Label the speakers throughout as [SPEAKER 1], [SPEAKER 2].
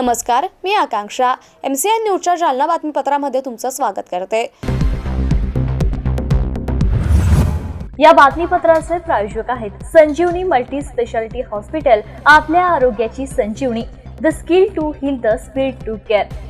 [SPEAKER 1] नमस्कार, मी आकांक्षा. MCN न्यूजच्या जालना बातमीपत्रामध्ये तुमचं स्वागत करते.
[SPEAKER 2] या बातमीपत्राचे प्रायोजक आहेत संजीवनी मल्टी स्पेशालिटी हॉस्पिटल. आपल्या आरोग्याची संजीवनी. The skill to heal, the speed to care.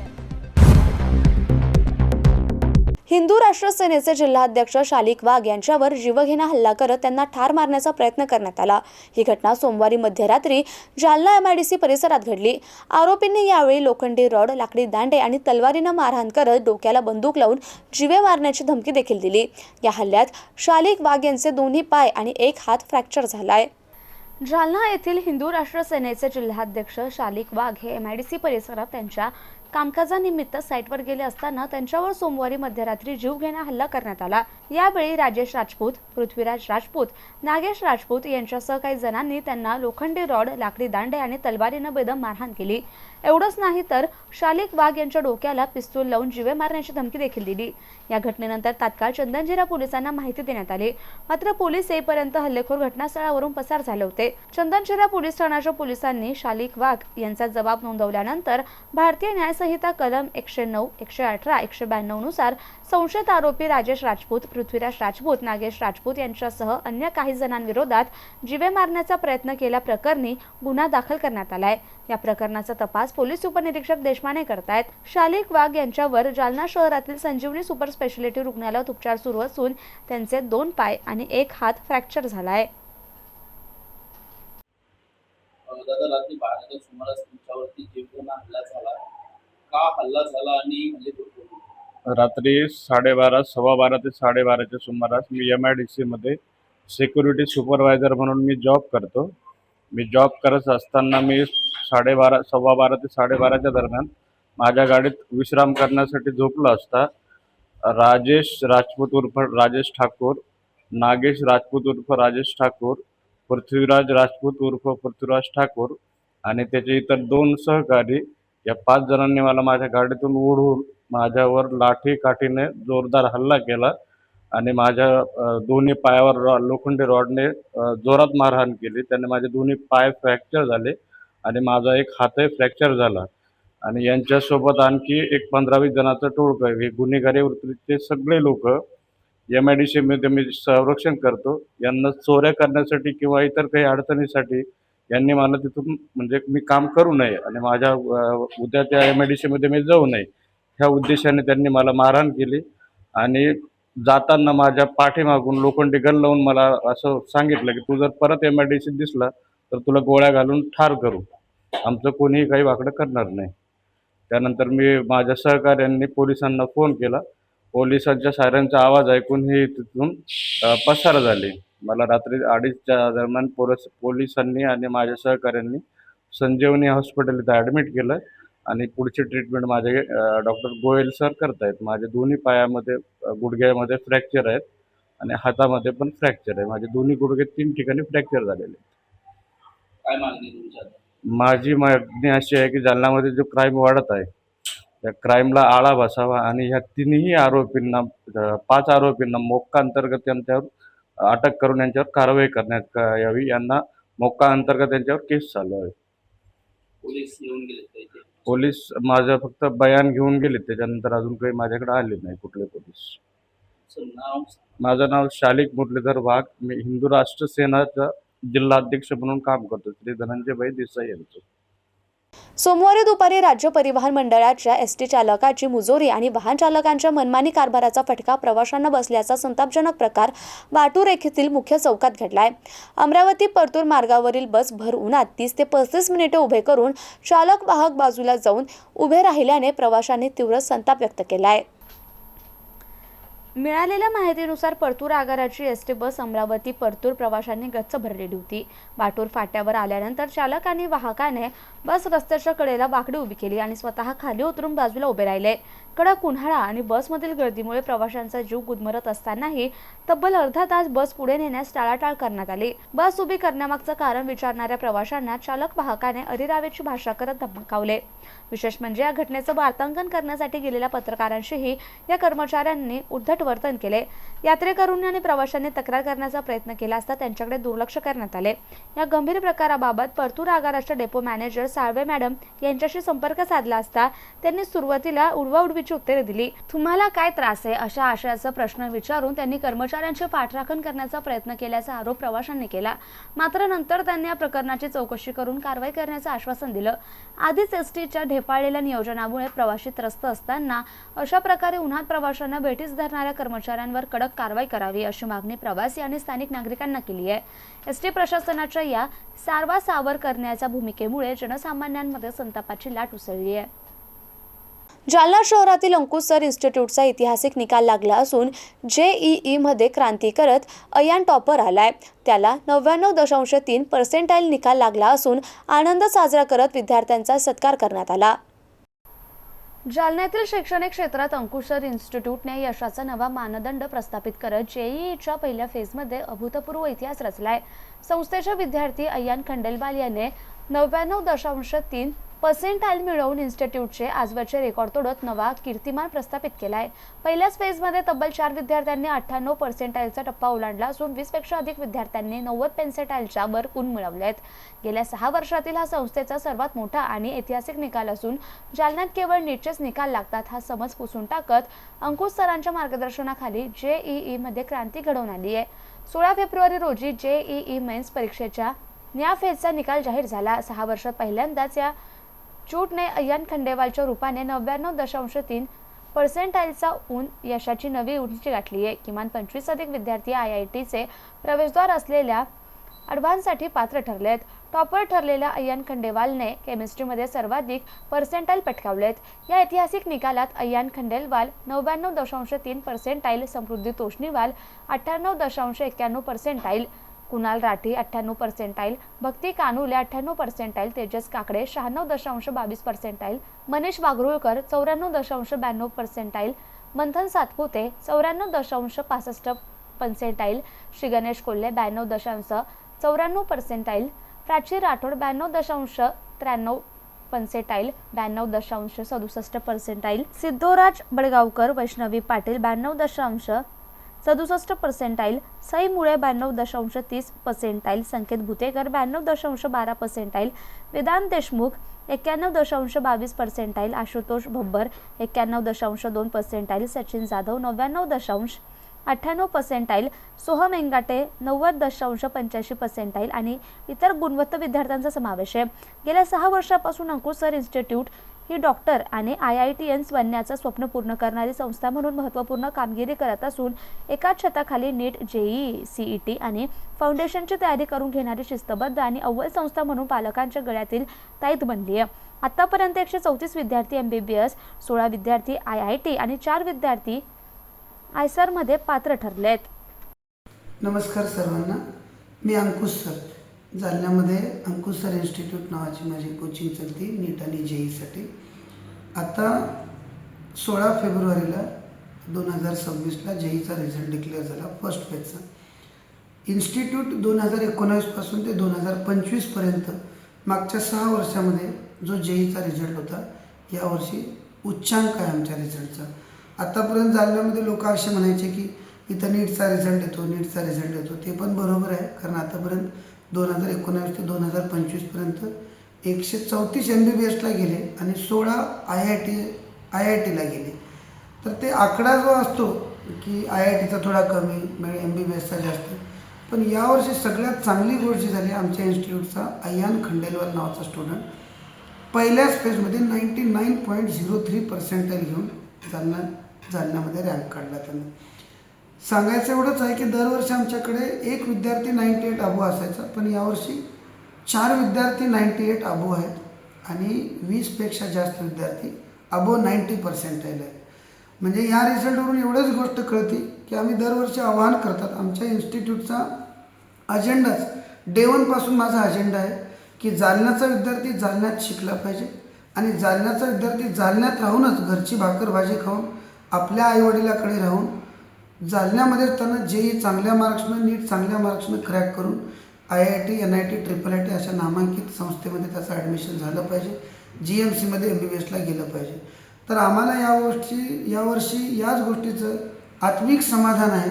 [SPEAKER 1] Hindu Rashtra सेनेचे जिल्हाध्यक्ष शालिक वाघ यांच्यावर जीवघेणा हल्ला करत त्यांना ठार मारण्याचा प्रयत्न करण्यात आला. ही घटना सोमवारी मध्यरात्री जालना MIDC परिसरात घडली. आरोपींनी यावेळी लोखंडी रॉड, लाकडी दांडे आणि तलवारीनं मारहाण करत डोक्याला बंदूक लावून जीवे मारण्याची धमकी देखील दिली. या हल्ल्यात शालिक वाघ यांचे दोन्ही पाय आणि एक हात फ्रॅक्चर झालाय. जालना येथील हिंदू राष्ट्र सेनेचे जिल्हाध्यक्ष शालिक वाघ हे MIDC परिसरात त्यांच्या कामकाजानिमित्त साईटवर गेले असताना त्यांच्यावर सोमवारी मध्यरात्री जीवघेणा हल्ला करण्यात आला. यावेळी राजेश राजपूत, पृथ्वीराज राजपूत, नागेश राजपूत यांच्यासह काही जणांनी त्यांना लोखंडी रॉड, लाकडी दांडे आणि तलवारीनं बेदम मारहाण केली. एवढंच नाही तर शालिक वाघ यांच्या डोक्याला पिस्तूल लावून जीवे मारण्याची धमकी देखील दिली. या घटनेनंतर तात्काळ चंदनजिरा पोलिसांना माहिती देण्यात आली. मात्र पोलीस येईपर्यंत हल्लेखोर घटनास्थळावरून पसार झाले होते. चंदनजिरा पोलीस ठाण्याच्या पोलिसांनी शालिक वाघ यांचा जबाब नोंदवल्यानंतर भारतीय न्याय संहिता कलम 109, 118, 192 नुसार संशयित आरोपी राजेश राजपूत, पृथ्वीराज राजपूत, नागेश राजपूत यांच्यासह अन्य काही जणांविरोधात जीवे मारण्याचा प्रयत्न केल्याप्रकरणी गुन्हा दाखल करण्यात आलाय. या प्रकरणाचा तपास पोलीस उपनिरीक्षक देशमाने करतायत. शालिक वाघ यांच्यावर जालना शहरातील संजीवनी सुपर स्पेशालिटी रुग्णालयात उपचार सुरू असून त्यांचे 2 पाय आणि 1 हात फ्रॅक्चर झालाय.
[SPEAKER 3] दादा, रात्री 12च्या सुमारास तुमच्यावरती जीवघेणा हल्ला झाला. का हल्ला झाला आणि
[SPEAKER 4] रात्री 12:30, 12:15 ते 12:30च्या सुमारास मी MIDC मध्ये सिक्युरिटी सुपरवायझर म्हणून मी जॉब करतो. मी जॉब करत असताना मी 12:30, 12:15 ते 12:30च्या दरम्यान माझ्या गाडीत विश्राम करण्यासाठी झोपलो असता राजेश राजपूत उर्फ राजेश ठाकूर, नागेश राजपूत उर्फ राजेश ठाकूर, पृथ्वीराज राजपूत उर्फ पृथ्वीराज ठाकूर आणि त्याचे इतर 2 सहकारी या 5 जणांनी मला माझ्या गाडीतून ओढून माझ्यावर लाठी काठीने जोरदार हल्ला केला आणि माझ्या दोन्ही पायावर लोखंडी रॉडने जोरात मारहाण केली. त्याने माझे दोन्ही पाय फ्रॅक्चर झाले आणि माझा एक हातही फ्रॅक्चर झाला. आणि यांच्यासोबत आणखी एक 15-20 जणांचं टोळकं आहे. हे गुन्हेगारी वृत्तीचे सगळे लोक MIDC मध्ये मी संरक्षण करतो. यांना चोऱ्या करण्यासाठी किंवा इतर काही अडचणीसाठी यांनी मला तिथून म्हणजे मी काम करू नये आणि माझ्या उद्या त्या MIDC मध्ये मी जाऊ नये ह्या उद्देशाने त्यांनी मला मारहाण केली. आणि जाताना माझ्या पाठीमागून लोखंडी गन लावून मला असं सांगितलं की तू जर परत MIDC दिसला तर तुला गोळ्या घालून ठार करू, आमचं कोणीही काही वाकडं करणार नाही. त्यानंतर मी माझ्या सहकाऱ्यांनी पोलिसांना फोन केला. पोलिसांच्या सायरनचा आवाज ऐकून ही तिथून पसार झाली. मला रात्री 2:30च्या दरम्यान पोलिसांनी आणि माझ्या सहकाऱ्यांनी संजीवनी हॉस्पिटल इथं ॲडमिट केलं आणि पुढची ट्रीटमेंट माझे डॉक्टर गोयल सर करतायत. माझे दोन्ही पायामध्ये, गुडघ्यामध्ये फ्रॅक्चर आहेत आणि हातामध्ये पण फ्रॅक्चर आहे. माझे दोन्ही गुडघे 3 ठिकाणी फ्रॅक्चर झालेले आहेत.
[SPEAKER 3] काय मागणी तुमच्या?
[SPEAKER 4] माझी मागणी अशी आहे की जालन्यामध्ये जो क्राईम वाढत आहे त्या क्राईमला आळा बसावा आणि ह्या 3ही आरोपींना, 5 आरोपींना मोक्का अंतर्गत त्यांच्यावर अटक करून यांच्यावर कारवाई करण्यात यावी. यांना मोक्का अंतर्गत यांच्यावर केस चालू आहे.
[SPEAKER 3] पोलीस येऊन गेले?
[SPEAKER 4] पोलीस माझं फक्त बयान घेऊन गेले, त्याच्यानंतर अजून काही माझ्याकडे आले नाही कुठले पोलीस. माझं नाव शालिक मुरलीधर वाघ. मी हिंदू राष्ट्र सेनाचा जिल्हाध्यक्ष म्हणून काम करतो, श्री धनंजय देसाई यांचं.
[SPEAKER 1] सोमवारी दुपारी राज्य परिवहन मंडळाच्या ST चालकाची मुजोरी आणि वाहन चालकांच्या मनमानी कारभाराचा फटका प्रवाशांना बसल्याचा संतापजनक प्रकार वाटूर येथील मुख्य चौकात घडलाय. अमरावती परतूर मार्गावरील बस भर उन्हात 30 ते 35 मिनिटे उभे करून चालक वाहक बाजूला जाऊन उभे राहिल्याने प्रवाशांनी तीव्र संताप व्यक्त केलाय. मिळालेल्या माहितीनुसार परतूर आगाराची ST बस अमरावती परतूर प्रवाशांनी गच्च भरलेली होती. वाटूर फाट्यावर आल्यानंतर चालक आणि वाहकाने बस रस्त्याच्या कडेला वाकडी उभी केली आणि स्वतः खाली उतरून बाजूला उभे राहिले. कडक उन्हाळा आणि बसमधील गर्दीमुळे प्रवाशांचा जीव गुदमरत असतानाही तब्बल अर्धा तास बस पुढे नेण्यास टाळाटाळ करण्यात आली. बस उभी करण्यामागचं कारण विचारणाऱ्या प्रवाशांना चालक वाहकाने अरेरावेची भाषा करत धमकावले. विशेष म्हणजे या घटनेचं वार्तांकन करण्यासाठी गेलेल्या पत्रकारांशीही या कर्मचाऱ्यांनी उद्धट वर्तन केले. यात्रेकरूंनी आणि प्रवाशांनी तक्रार करण्याचा प्रयत्न केला असता त्यांच्याकडे दुर्लक्ष करण्यात आले. या गंभीर प्रकाराबाबत परतूर आगाराच्या डेपो मॅनेजर साळवे मॅडम यांच्याशी संपर्क साधला असता त्यांनी सुरुवातीला उडवाउडवीची उत्तरे दिली. तुम्हाला काय त्रास आहे अशा आशयाचा प्रश्न विचारून त्यांनी कर्मचाऱ्यांची पाठराखण करण्याचा प्रयत्न केल्याचा आरोप प्रवाशांनी केला. मात्र नंतर त्यांनी या प्रकरणाची चौकशी करून कारवाई करण्याचं आश्वासन दिलं. आधीच एसटीच्या ढेपाळलेल्या नियोजनामुळे प्रवासी त्रस्त असताना अशा प्रकारे उन्हात प्रवाशांना भेटीस धरणाऱ्या कर्मचाऱ्यांवर कडक कारवाई करावी अशी मागणी प्रवासी आणि स्थानिक नागरिकांना केली आहे. एसटी प्रशासनाच्या या सारवासावर करण्याच्या भूमिकेमुळे जनसामान्यांमध्ये संतापाची लाट उसळली आहे. जालना शहरातील अंकुश सर इन्स्टिट्यूटचा ऐतिहासिक निकाल लागला असून JEE मध्ये क्रांती करत अयान टॉपर आलाय. त्याला 99.3% निकाल लागला असून आनंद साजरा करत विद्यार्थ्यांचा सत्कार करण्यात आला. जालन्यातील शैक्षणिक क्षेत्रात अंकुश सर इन्स्टिट्यूटने यशाचा नवा मानदंड प्रस्थापित करत JEEच्या पहिल्या फेजमध्ये अभूतपूर्व इतिहास रचलाय. संस्थेचे विद्यार्थी अयान खंडेलवाल याने 99.3% मिळवून इन्स्टिट्यूटचे आजवरचे रेकॉर्ड तोडत नवा कीर्तिमान प्रस्थापित केलाय. पहिल्याच फेजमध्ये तब्बल 4 विद्यार्थ्यांनी 98% टप्पा ओलांडला असून 20 पेक्षा अधिक विद्यार्थ्यांनी 90% वर गुण मिळवलेत. गेल्या 6 वर्षातील हा संस्थेचा सर्वात मोठा आणि ऐतिहासिक निकाल असून जालन्यात केवळ नीटचेच निकाल लागतात हा समज पुसून टाकत अंकुश सरांच्या मार्गदर्शनाखाली JEE मध्ये क्रांती घडवून आली आहे. 16 फेब्रुवारी रोजी JEE मेन्स परीक्षेच्या न्या फेजचा निकाल जाहीर झाला. 6 वर्षात पहिल्यांदाच या चूटने अयान खंडेवालच्या रूपाने 99.3% ऊन यशाची नवी उंची गाठली आहे. किमान 25 अधिक विद्यार्थी IITचे प्रवेशद्वार असलेल्या ॲडव्हान्ससाठी पात्र ठरलेत. टॉपर ठरलेल्या अयान खंडेवालने केमिस्ट्रीमध्ये सर्वाधिक पर्सेंटाईल पटकावलेत. या ऐतिहासिक निकालात अयान खंडेलवाल 99.3%, समृद्धी तोष्णीवाल 98.91%, कुणाल राठी 98%, भक्ती कानुले 98%, तेजस काकडे 96.22%, मनीष वाघरुळकर 94.92%, मंथन सातपुते 94.65%, श्री गणेश कोल्हे 92.94%, प्राची राठोड 92.93%, 92.67%, सिद्धोराज बडगावकर, वैष्णवी पाटील 92.67%, सई मुळे 92.30%, संकेत भुतेकर 92.12%, वेदांत देशमुख 91.22%, आशुतोष भब्बर 91.2%, सचिन जाधव 99.98%, सोहम एंगाटे 90.85% आणि इतर गुणवत्ता विद्यार्थ्यांचा समावेश आहे. गेल्या 6 वर्षापासून अंकुश सर इन्स्टिट्यूट ही डॉक्टर आणि IITians बनण्याचं स्वप्न पूर्ण करणारी संस्था म्हणून महत्त्वपूर्ण कामगिरी करत असून एकाच छताखाली नीट, JEE, CET आणि फाउंडेशनची तयारी करून घेणारी शिस्तबद्ध आणि अव्वल संस्था म्हणून पालकांच्या गळ्यातील ताईत बनली आहे. आतापर्यंत 134 विद्यार्थी MBBS, 16 विद्यार्थी IIT आणि 4 विद्यार्थी ISER मध्ये पात्र ठरलेत.
[SPEAKER 5] नमस्कार सर्वांना, मी अंकुश सर. जालन्यामध्ये अंकुश सर इन्स्टिट्यूट नावाची माझी कोचिंग चलती नीट आणि JEEसाठी. आता 16 फेब्रुवारीला 2026ला JEEचा रिझल्ट डिक्लेअर झाला फर्स्ट फेजचा. इन्स्टिट्यूट 2019 पासून ते 2025पर्यंत मागच्या 6 वर्षामध्ये जो JEEचा रिझल्ट होता, यावर्षी उच्चांक आहे आमच्या रिझल्टचा. आतापर्यंत जालन्यामध्ये लोक असे म्हणायचे की इथं नीटचा रिझल्ट येतो, नीटचा रिझल्ट येतो. ते पण बरोबर आहे, कारण आतापर्यंत 2019 ते 2025पर्यंत 134 MBBSला गेले आणि 16 IITला गेले. तर ते आकडा जो असतो की IITचा थोडा कमी, MBBSचा जास्त, पण यावर्षी सगळ्यात चांगली गोष्ट झाली आमच्या इन्स्टिट्यूटचा अयान खंडेलवाल नावाचा स्टुडंट पहिल्याच फेजमध्ये 99.03% घेऊन जालन्यामध्ये रँक काढला. त्यांना सांगायचं एवढंच आहे की दरवर्षी आमच्याकडे एक विद्यार्थी 98 अबोव असायचा, पण यावर्षी 4 विद्यार्थी 98 अबोव आहेत आणि 20पेक्षा जास्त विद्यार्थी अबोव 90% आहेत. म्हणजे या रिझल्टवरून एवढंच गोष्ट कळते की आम्ही दरवर्षी आवाहन करतात. आमच्या इन्स्टिट्यूटचा अजेंडाच डे 1 पासून माझा अजेंडा आहे की जालन्याचा विद्यार्थी जालन्यात शिकला पाहिजे आणि जालन्याचा विद्यार्थी जालन्यात राहूनच घरची भाकर भाजी खाऊन आपल्या आईवडिलाकडे राहून जालन्यामध्ये त्यांना जेई चांगल्या मार्क्सनं नीट चांगल्या मार्क्सनं क्रॅक करून IIT NIT IIIT अशा नामांकित संस्थेमध्ये त्याचं ॲडमिशन झालं पाहिजे, GMCमध्ये MBBSला गेलं पाहिजे. तर आम्हाला यावर्षी याच गोष्टीचं आत्मिक समाधान आहे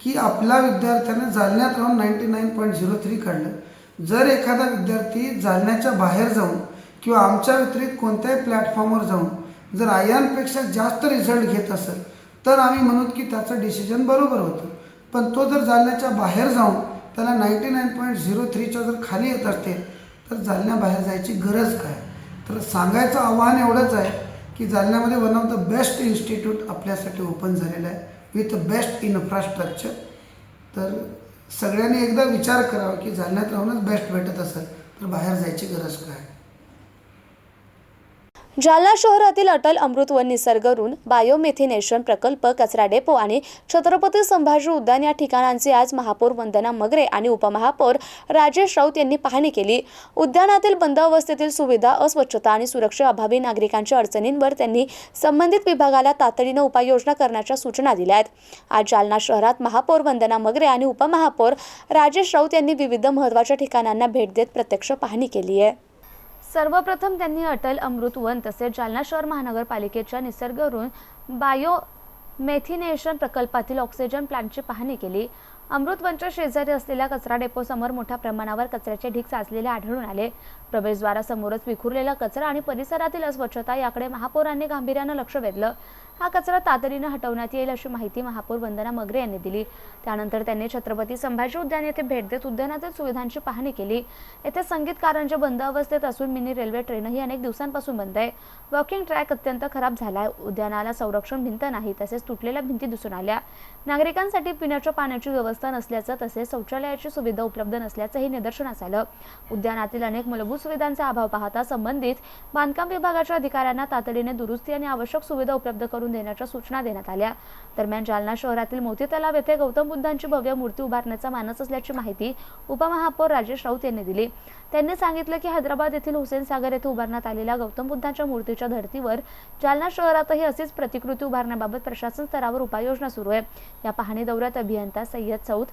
[SPEAKER 5] की आपल्या विद्यार्थ्यानं जालन्यात राहून 99.03 काढलं. जर एखादा विद्यार्थी जालन्याच्या बाहेर जाऊन किंवा आमच्या व्यतिरिक्त कोणत्याही प्लॅटफॉर्मवर जाऊन जर आयांपेक्षा जास्त रिझल्ट घेत असेल तर आम्ही म्हणू की त्याचं डिसिजन बरोबर होतं. पण तो जर जालन्याच्या बाहेर जाऊन त्याला 99.03च्या जर खाली येत असते तर जालन्याबाहेर जायची गरज काय. तर सांगायचं आव्हान एवढंच आहे की जालन्यामध्ये one of the best institute आपल्यासाठी ओपन झालेलं आहे विथ बेस्ट इन्फ्रास्ट्रक्चर. तर सगळ्यांनी एकदा विचार करावा की जालन्यात राहूनच बेस्ट भेटत असेल तर बाहेर जायची गरज काय.
[SPEAKER 1] जालना शहरातील अटल अमृतवन निसर्गरून बायोमेथिनेशन प्रकल्प, कचरा डेपो आणि छत्रपती संभाजी उद्यान या ठिकाणांची आज महापौर वंदना मगरे आणि उपमहापौर राजेश राऊत यांनी पाहणी केली. उद्यानातील बंद अवस्थेतील सुविधा, अस्वच्छता आणि सुरक्षेअभावी नागरिकांच्या अडचणींवर त्यांनी संबंधित विभागाला तातडीनं उपाययोजना करण्याच्या सूचना दिल्या आहेत. आज जालना शहरात महापौर वंदना मगरे आणि उपमहापौर राजेश राऊत यांनी विविध महत्त्वाच्या ठिकाणांना भेट देत प्रत्यक्ष पाहणी केली आहे. सर्वप्रथम त्यांनी अटल अमृतवन तसेच जालना शहर महानगरपालिकेच्या निसर्गरून बायोमेथिनेशन प्रकल्पातील ऑक्सिजन प्लांटची पाहणी केली. अमृतवनच्या शेजारी असलेल्या कचरा डेपोसमोर मोठ्या प्रमाणावर कचऱ्याचे ढीग साचलेले आढळून आले. प्रवेशद्वारासमोरच विखुरलेला कचरा आणि परिसरातील अस्वच्छता याकडे महापौरांनी गांभीर्यानं लक्ष वेधलं. हा कचरा तातडीनं हटवण्यात येईल अशी माहिती महापौर वंदना मगरे यांनी दिली. त्यानंतर त्यांनी छत्रपती संभाजी उद्यान येथे भेट देत उद्यानातील सुविधांची पाहणी केली. येथे संगीत कारंजे बंद अवस्थेत असून मिनी रेल्वे ट्रेनही अनेक दिवसांपासून बंद आहे. वॉकिंग ट्रॅक अत्यंत खराब झालाय. उद्यानाला संरक्षण भिंत नाही तसेच तुटलेल्या भिंती दिसून आल्या. नागरिकांसाठी पिण्याच्या पाण्याची व्यवस्था नसल्याचं तसेच शौचालयाची सुविधा उपलब्ध नसल्याचंही निदर्शनास आलं. उद्यानातील अनेक मूलभूत सुविधांचा अभाव पाहता संबंधित बांधकाम विभागाच्या अधिकाऱ्यांना तातडीने दुरुस्ती आणि आवश्यक सुविधा उपलब्ध करून देण्याच्या सूचना देण्यात आल्या. दरम्यान जालना शहरातील मोती तलाव येथे गौतम बुद्धांची भव्य मूर्ती उभारण्याचा मानस असल्याची माहिती उपमहापौर राजेश राऊत यांनी दिली. त्यांनी सांगितलं की हैदराबाद येथील हुसेन सागर येथे उभारण्यात आलेल्या गौतम बुद्धांच्या मूर्तीच्या धर्तीवर जालना शहरातही अशीच प्रतिकृती उभारण्याबाबत प्रशासन स्तरावर उपाययोजना सुरू आहे. या पाहणी दौऱ्यात अभियंता सय्यद चौथ,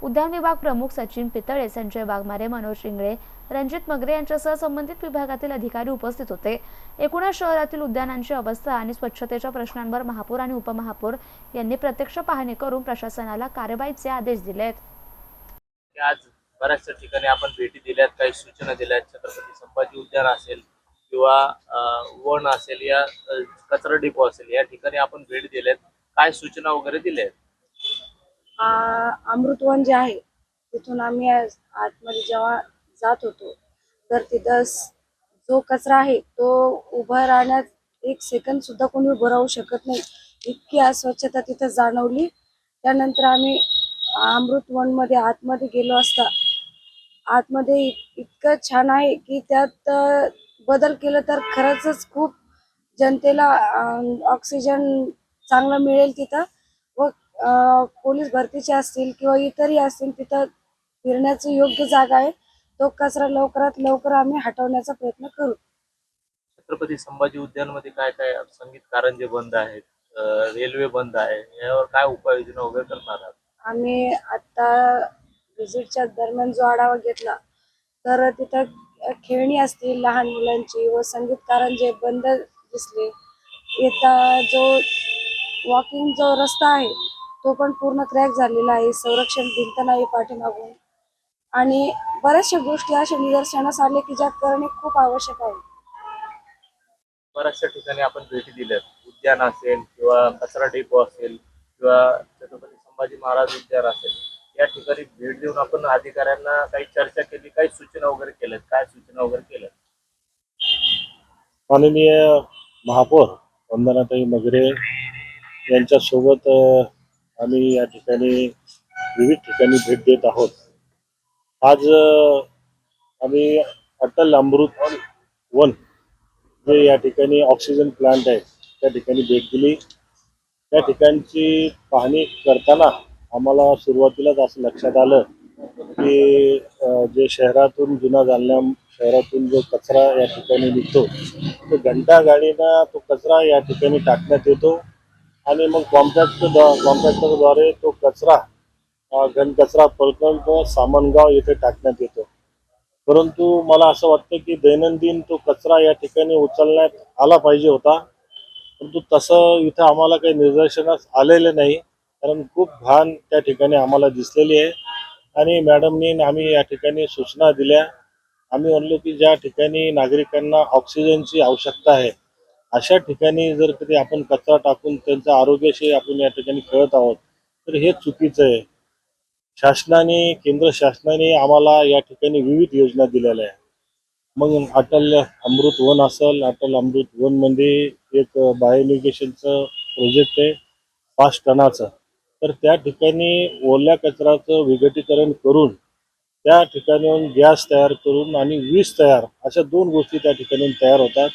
[SPEAKER 1] उद्यान विभाग प्रमुख सचिन पितळे, संजय वाघमारे, मनोज इंगळे, रणजित मगरे यांच्यासह संबंधित विभागातील अधिकारी उपस्थित होते. एकूणच शहरातील उद्यानांची अवस्था आणि स्वच्छतेच्या प्रश्नांवर महापौर आणि उपमहापौर यांनी प्रत्यक्ष पाहणी करून प्रशासनाला कार्यवाहीचे आदेश दिले आहेत.
[SPEAKER 3] आज बऱ्याचशा ठिकाणी आपण भेटी दिल्यात, काही सूचना दिल्यात. छत्रपती संभाजी उद्यान असेल किंवा वन असेल या कचरा डिपो असेल या ठिकाणी आपण भेट दिल्यात, काय सूचना वगैरे दिल्या आहेत?
[SPEAKER 6] अमृतवन जे आहे तिथून आम्ही आतमध्ये जेव्हा जात होतो तर तिथं जो कचरा आहे तो उभा राहण्यात एक सेकंद सुद्धा कोणी उभं राहू शकत नाही, इतकी अस्वच्छता तिथं जाणवली. त्यानंतर आम्ही अमृतवनमध्ये आतमध्ये गेलो असता आतमध्ये इतकं छान आहे की त्यात बदल केलं तर खरंच खूप जनतेला ऑक्सिजन चांगला मिळेल तिथं. व पोलीस भरतीचे असतील किंवा इतरही असतील तिथं फिरण्याची योग्य जागा आहे. तो कचरा लवकरात लवकर आम्ही हटवण्याचा प्रयत्न करू.
[SPEAKER 3] छत्रपती संभाजी उद्यानमध्ये काय काय संगीत कारंजे बंद आहेत, रेल्वे बंद आहे, यावर काय उपाययोजना वगैरे करणार आहात?
[SPEAKER 6] आम्ही आता व्हिजिटच्या दरम्यान जो आढावा घेतला तर तिथं खेळणी असतील लहान मुलांची व संगीत कारंजे बंद दिसले. येता जो वॉकिंग जो रस्ता आहे तो पण पूर्ण क्रॅक झालेला आहे, संरक्षण भिंत नाही पाठीमागून आणि बऱ्याचशा गोष्टी अशा निदर्शनास आले की ज्या करणे खूप आवश्यक आहे.
[SPEAKER 3] बऱ्याचशा ठिकाणी आपण भेटी दिल्यात, उद्यान असेल किंवा कचरा डेपो असेल किंवा छत्रपती संभाजी महाराज उद्यान असेल, या ठिकाणी भेट देऊन आपण अधिकाऱ्यांना काही चर्चा केली, काही सूचना वगैरे केल्यात, काय सूचना वगैरे केल्यात?
[SPEAKER 7] माननीय महापौर वंदनाताई मगरे यांच्यासोबत आम्ही या ठिकाणी विविध ठिकाणी भेट देत आहोत. आज आम्ही अटल अमृत वन जे या ठिकाणी ऑक्सिजन प्लांट आहे त्या ठिकाणी भेट दिली. त्या ठिकाणची पाहणी करताना आम्हाला सुरुवातीलाच असं लक्षात आलं की जे शहरातून जुना जालना शहरातून जो कचरा या ठिकाणी निघतो तो घंटागाडीनं तो कचरा या ठिकाणी टाकण्यात येतो आणि मग कॉन्ट्रॅक्टरद्वारे तो कचरा घनकचरा प्रकल्प सामनगाव येथे टाकण्यात येतो. परंतु मला असं वाटतं की दैनंदिन तो कचरा या ठिकाणी उचलण्यात आला पाहिजे होता, परंतु तसं इथं आम्हाला काही निदर्शनास आलेलं नाही. कारण खूप घाण त्या ठिकाणी आम्हाला दिसलेली आहे आणि मॅडमनी आम्ही या ठिकाणी सूचना दिल्या. आम्ही म्हणलो की ज्या ठिकाणी नागरिकांना ऑक्सिजनची आवश्यकता आहे अशा ठिकाणी जर कधी आपण कचरा टाकून त्यांचं आरोग्याशी आपण या ठिकाणी खेळत आहोत तर हे चुकीचं आहे. केंद्र शासनाने आम्हाला या ठिकाणी विविध योजना दिलेल्या आहे. मग अटल अमृत वन असेल, अटल अमृत वनमध्ये एक बायोलिगेशनचं प्रोजेक्ट आहे 5 टनाचं. तर त्या ठिकाणी ओल्या कचऱ्याचं विघटीकरण करून त्या ठिकाणाहून गॅस तयार करून आणि वीज तयार अशा 2 गोष्टी त्या ठिकाणी तयार होतात.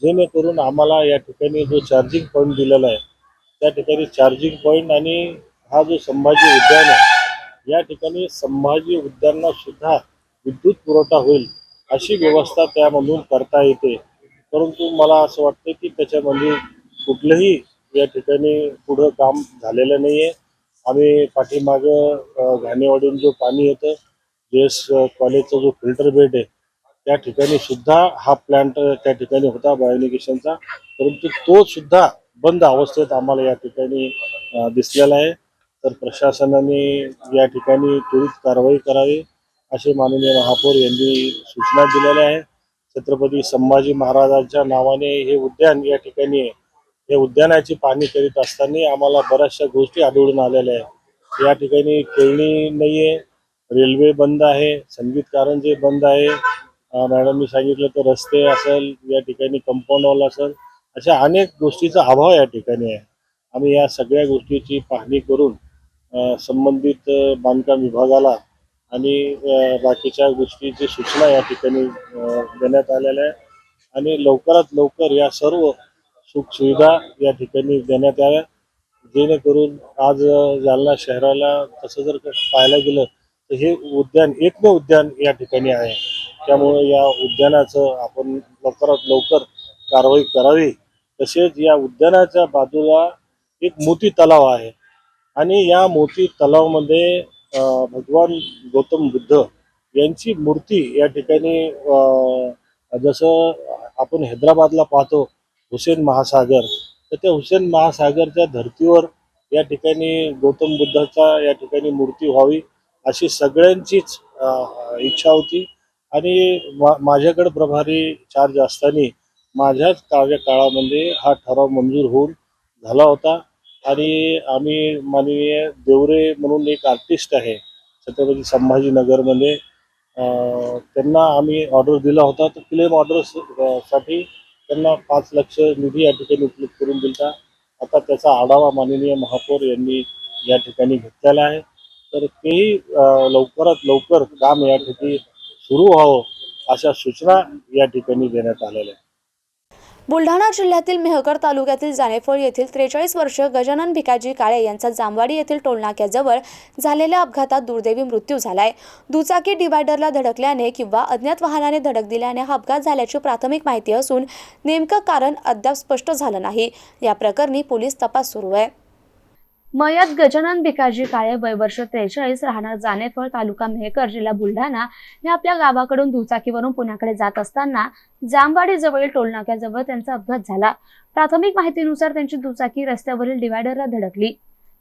[SPEAKER 7] जेणेकरून आम्हाला या ठिकाणी जो चार्जिंग पॉईंट दिलेला आहे त्या ठिकाणी चार्जिंग पॉईंट आणि हा जो संभाजी उद्यान आहे या ठिकाणी संभाजी उद्यानाला सुद्धा विद्युत पुरवठा होईल अशी व्यवस्था त्यामधून करता येते. परंतु मला असं वाटतं की त्याच्यामध्ये कुठलंही या ठिकाणी पुढं काम झालेलं नाही आहे. आम्ही पाठीमागं घाणेवाडीहून जो पाणी येतं JS कॉलेजचा जो फिल्टर बेड आहे त्या ठिकाणी सुद्धा हा प्लॅन्ट त्या ठिकाणी होता बायोलिगेशनचा, परंतु तो सुद्धा बंद अवस्थेत आम्हाला या ठिकाणी दिसलेला आहे. तर प्रशासनाने या ठिकाणी त्वरित कारवाई करावी असे माननीय महापौर यांनी सूचना दिलेल्या आहे. छत्रपती संभाजी महाराजांच्या नावाने हे उद्यान या ठिकाणी आहे. या उद्यानाची पाहणी करीत असताना आम्हाला बऱ्याचशा गोष्टी आढळून आलेल्या आहे. या ठिकाणी खेळणी नाही आहे, रेल्वे बंद आहे, संगीत कारंजे बंद आहे. मॅडमनी सांगितलं तर रस्ते असेल, या ठिकाणी कंपाऊंड वॉल असेल, अशा अनेक गोष्टीचा अभाव या ठिकाणी आहे. आम्ही या सगळ्या गोष्टीची पाहणी करून संबंधित बांधकाम विभागाला आणि बाकीच्या गोष्टीची सूचना या ठिकाणी देण्यात आलेल्या आहे आणि लवकरात लवकर या सर्व सुखसुविधा या ठिकाणी देण्यात याव्या. जेणेकरून आज जालना शहराला तसं जर पाहायला गेलं तर हे उद्यान एकमेव उद्यान या ठिकाणी आहे. त्यामुळे या उद्यानाचं आपण लवकरात लवकर कारवाई करावी. तसेच या उद्यानाच्या बाजूला एक मोती तलाव आहे आणि या मोती तलावामध्ये भगवान गौतम बुद्ध यांची मूर्ती या ठिकाणी जसं आपण हैदराबादला पाहतो हुसेन महासागर, तर त्या हुसेन महासागरच्या धर्तीवर या ठिकाणी गौतम बुद्धाचा या ठिकाणी मूर्ती व्हावी अशी सगळ्यांचीच इच्छा होती आणि माझ्याकडे प्रभारी चार्ज असताना माझ्याच कार्यकाळामध्ये हा ठराव मंजूर होऊन झाला होता आणि आम्ही माननीय देवरे म्हणून एक आर्टिस्ट आहे छत्रपती संभाजीनगरमध्ये, त्यांना आम्ही ऑर्डर दिला होता. तर क्लेम ऑर्डर साठी त्यांना 5 लाख निधी या ठिकाणी उपलब्ध करून दिला. आता त्याचा आढावा माननीय महापौर यांनी या ठिकाणी घेतलेला आहे. तर तेही लवकरात लवकर काम या ठिकाणी सुरू व्हावं अशा सूचना या ठिकाणी देण्यात आलेल्या आहेत.
[SPEAKER 1] बुलढाणा जिल्ह्यातील मेहकर तालुक्यातील जानेफळ येथील 43 वर्ष गजानन भिकाजी काळे यांचा जामवाडी येथील टोलनाक्याजवळ झालेल्या अपघातात दुर्दैवी मृत्यू झालाय. दुचाकी डिवायडरला धडकल्याने किंवा अज्ञात वाहनाने धडक दिल्याने हा अपघात झाल्याची प्राथमिक माहिती असून नेमकं कारण अद्याप स्पष्ट झालं नाही. या प्रकरणी पोलीस तपास सुरू आहे.
[SPEAKER 2] मयत गजानन भिकाजी काळे वय वर्ष 43 राहणार जानेफळ तालुका मेहकर जिल्हा बुलढाणा हे आपल्या गावाकडून दुचाकीवरून पुण्याकडे जात असताना जामवाडी जवळील टोलनाक्याजवळ त्यांचा अपघात झाला. प्राथमिक माहितीनुसार त्यांची दुचाकी रस्त्यावरील डिवायडरला धडकली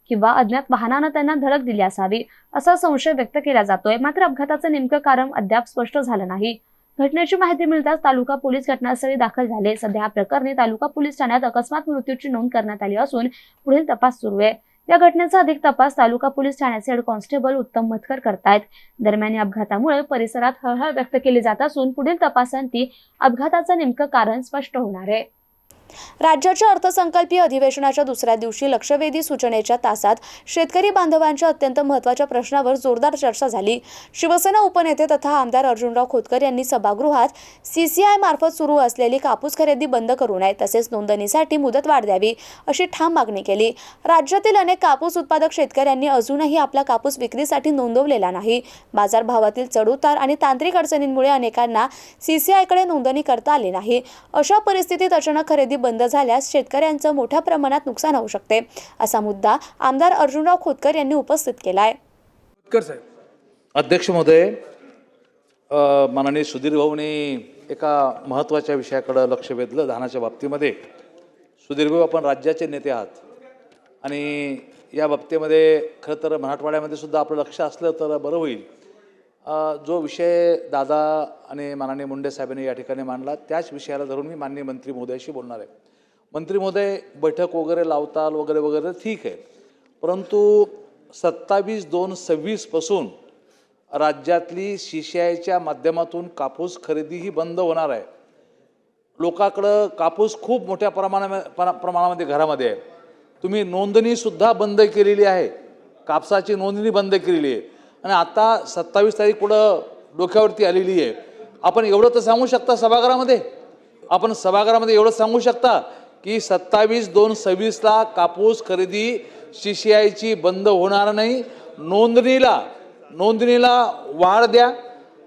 [SPEAKER 2] किंवा अज्ञात वाहनानं त्यांना धडक दिली असावी असा संशय व्यक्त केला जातोय. मात्र अपघाताचं नेमकं कारण अद्याप स्पष्ट झालं नाही. घटनेची माहिती मिळताच तालुका पोलीस घटनास्थळी दाखल झाले. सध्या या प्रकरणी तालुका पोलीस ठाण्यात अकस्मात मृत्यूची नोंद करण्यात आली असून पुढील तपास सुरू आहे. या घटनेचा अधिक तपास तालुका पोलीस ठाण्याचे हेड कॉन्स्टेबल उत्तम मथकर करतायत. दरम्यान या अपघातामुळे परिसरात हळहळ व्यक्त केली जात असून पुढील तपासांती अपघाताचं नेमकं कारण स्पष्ट होणार आहे.
[SPEAKER 1] राज्याच्या अर्थसंकल्पीय अधिवेशनाच्या दुसऱ्या दिवशी लक्षवेधी सूचनेच्या तासात शेतकरी बांधवांच्या अत्यंत महत्त्वाच्या प्रश्नावर जोरदार चर्चा झाली. शिवसेना उपनेते तथा आमदार अर्जुनराव खोतकर यांनी सभागृहात CCI मार्फत सुरू असलेली कापूस खरेदी बंद करू नये तसेच नोंदणीसाठी मुदतवाढ द्यावी अशी ठाम मागणी केली. राज्यातील अनेक कापूस उत्पादक शेतकऱ्यांनी अजूनही आपला कापूस विक्रीसाठी नोंदवलेला नाही. बाजारभावातील चढउतार आणि तांत्रिक अडचणींमुळे अनेकांना CCIकडे नोंदणी करता आली नाही. अशा परिस्थितीत अचानक खरेदी बंद झाल्यास शेतकऱ्यांचं मोठ्या प्रमाणात नुकसान होऊ शकते असा मुद्दा आमदार अर्जुनराव खोतकर यांनी उपस्थित केलाय.
[SPEAKER 8] अध्यक्ष महोदय, माननीय सुधीर भाऊंनी एका महत्त्वाच्या विषयाकडे लक्ष वेधलं. धानाच्या बाबतीमध्ये सुधीर भाऊ, आपण राज्याचे नेते आहात आणि या बाबतीमध्ये खरं तर मराठवाड्यामध्ये सुद्धा आपलं लक्ष असलं तर बरं होईल. जो विषय दादा आणि माननीय मुंडे साहेबांनी या ठिकाणी मांडला त्याच विषयाला धरून मी माननीय मंत्री महोदयाशी बोलणार आहे. मंत्री महोदय, बैठक वगैरे लावताल वगैरे वगैरे ठीक आहे, परंतु 27/2/26 पासून राज्यातली CCIच्या माध्यमातून कापूस खरेदी ही बंद होणार आहे. लोकांकडं कापूस खूप मोठ्या प्रमाणामध्ये घरामध्ये आहे. तुम्ही नोंदणीसुद्धा बंद केलेली आहे, कापसाची नोंदणी बंद केलेली आहे आणि आता 27 तारीख पुढं डोक्यावरती आलेली आहे. आपण एवढं तर सांगू शकता सभागृहामध्ये, आपण सभागृहामध्ये एवढं सांगू शकता की 27/2/26ला कापूस खरेदी CCIची बंद होणार नाही. नोंदणीला वाढ द्या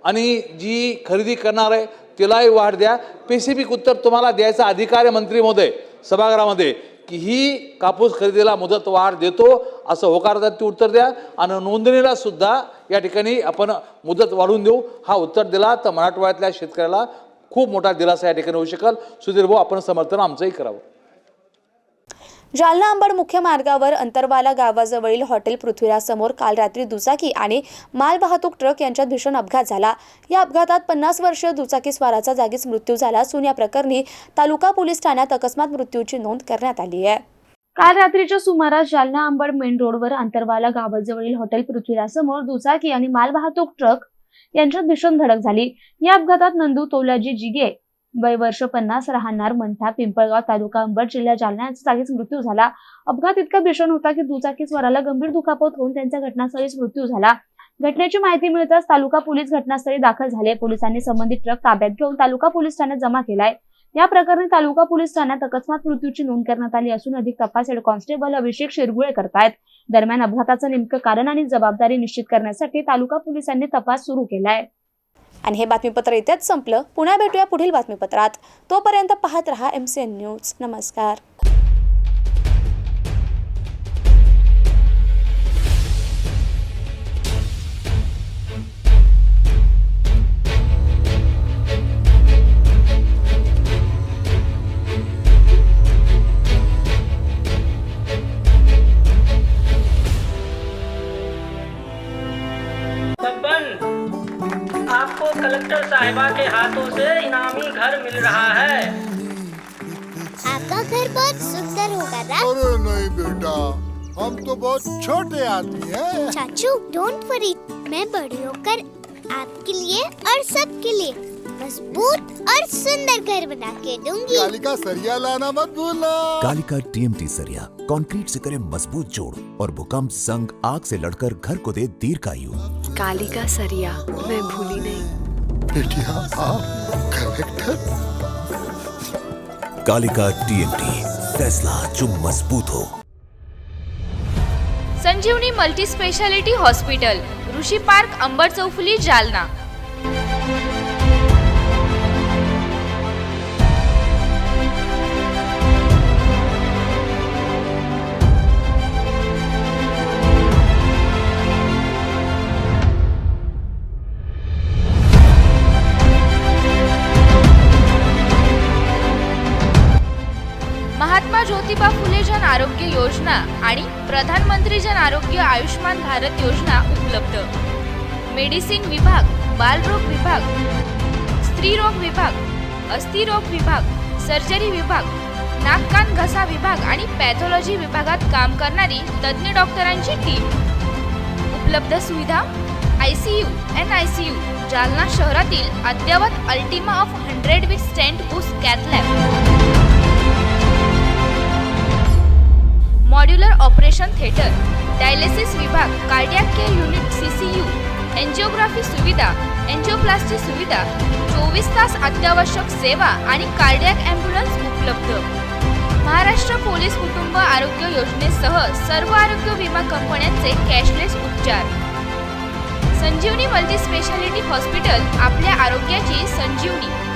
[SPEAKER 8] आणि जी खरेदी करणार आहे तिलाही वाढ द्या. स्पेसिफिक उत्तर तुम्हाला द्यायचा अधिकार आहे मंत्री महोदय सभागृहामध्ये की ही कापूस खरेदीला मुदत वाढ देतो असं होकारार्थी उत्तर द्या आणि नोंदणीला सुद्धा या ठिकाणी आपण मुदत वाढवून देऊ हा उत्तर दिला तर मराठवाड्यातल्या शेतकऱ्याला खूप मोठा दिलासा या ठिकाणी होऊ शकेल. सुधीर भाऊ, आपण समर्थन आमचंही करावं.
[SPEAKER 1] जालना अंबड मुख्य मार्गावर अंतरवाला गावाजवळील हॉटेल पृथ्वीराजसमोर काल रात्री दुचाकी आणि मालवाहतूक ट्रक यांच्यात भीषण अपघात झाला. या अपघातात 50 वर्षीय दुचाकी स्वाराचा जागीच मृत्यू झाला असून या प्रकरणी तालुका पोलीस ठाण्यात अकस्मात मृत्यूची नोंद करण्यात आली आहे.
[SPEAKER 2] काल रात्रीच्या सुमारास जालना अंबड मेन रोडवर अंतरवाला गावाजवळील हॉटेल पृथ्वीराजसमोर दुचाकी आणि मालवाहतूक ट्रक यांच्यात भीषण धडक झाली. या अपघातात नंदू तोलाजी जिगे वय वर्ष 50 राहणार मंठा पिंपळगाव तालुका अंबड जिल्हा जालना यांचा जागीच मृत्यू झाला. अपघात इतका भीषण होता की दुचाकी स्वाराला गंभीर दुखापत होऊन त्यांचा घटनास्थळीच मृत्यू झाला. घटनेची माहिती मिळताच तालुका पोलीस घटनास्थळी दाखल झाले. पोलिसांनी संबंधित ट्रक ताब्यात घेऊन तालुका पोलीस ठाण्यात जमा केलाय. या प्रकरणी तालुका पोलीस ठाण्यात अकस्मात मृत्यूची नोंद करण्यात आली असून अधिक तपास हेड कॉन्स्टेबल अभिषेक शिरगुळे करतायत. दरम्यान अपघाताचं नेमकं कारण आणि जबाबदारी निश्चित करण्यासाठी तालुका पोलिसांनी तपास सुरू केलाय.
[SPEAKER 1] आणि हे बातमीपत्र इथेच संपलं. पुन्हा भेटूया पुढील बातमीपत्रात. तोपर्यंत पाहत रहा MCN न्यूज. नमस्कार.
[SPEAKER 9] आपको कलेक्टर साहिबा के हाथों से इनामी घर मिल रहा है.
[SPEAKER 10] आपका घर बहुत सुंदर होगा ना?
[SPEAKER 11] अरे नहीं बेटा, हम तो बहुत छोटे आदमी हैं।
[SPEAKER 10] चाचू डोंट वरी, मैं बड़ी होकर आपके लिए और सबके लिए मजबूत और सुंदर घर बना के दूंगी.
[SPEAKER 11] कालिका सरिया लाना मत भूलना.
[SPEAKER 12] कालिका TMT सरिया कंक्रीट से करे मजबूत जोड़ और भूकंप संग आग से लड़कर घर को दे दीर्घायु.
[SPEAKER 13] कालिका सरिया मैं भूली नहीं.
[SPEAKER 11] बेटिया आप कलेक्टर.
[SPEAKER 12] कालिका TMT, फैसला जो मजबूत हो.
[SPEAKER 14] संजीवनी मल्टी स्पेशालिटी हॉस्पिटल, ऋषी पार्क, अंबड चौफुली, जालना. महात्मा ज्योतिबा फुले जन आरोग्य योजना आणि प्रधानमंत्री जन आरोग्य आयुष्मान भारत योजना उपलब्ध. मेडिसिन विभाग, बालरोग विभाग, स्त्रीरोग विभाग, अस्थिरोग विभाग, सर्जरी विभाग, नाक कान घसा विभाग आणि पॅथॉलॉजी विभागात काम करणारी तज्ञ डॉक्टरांची टीम. उपलब्ध सुविधा ICU, NICU, जालना शहरातील अद्ययावत ultima of 100 with stent boost cath lab. Operation theatre, dialysis विभाग, cardiac care unit CCU, angiography सुविधा, एन्जिओप्लास्टी सुविधा, 24 तास अत्यावश्यक सेवा आणि कार्डियाक ॲम्ब्युलन्स उपलब्ध. महाराष्ट्र पोलीस कुटुंब आरोग्य योजनेसह सर्व आरोग्य विमा कंपन्यांचे कॅशलेस उपचार. संजीवनी मल्टी स्पेशालिटी हॉस्पिटल, आपल्या आरोग्याची संजीवनी.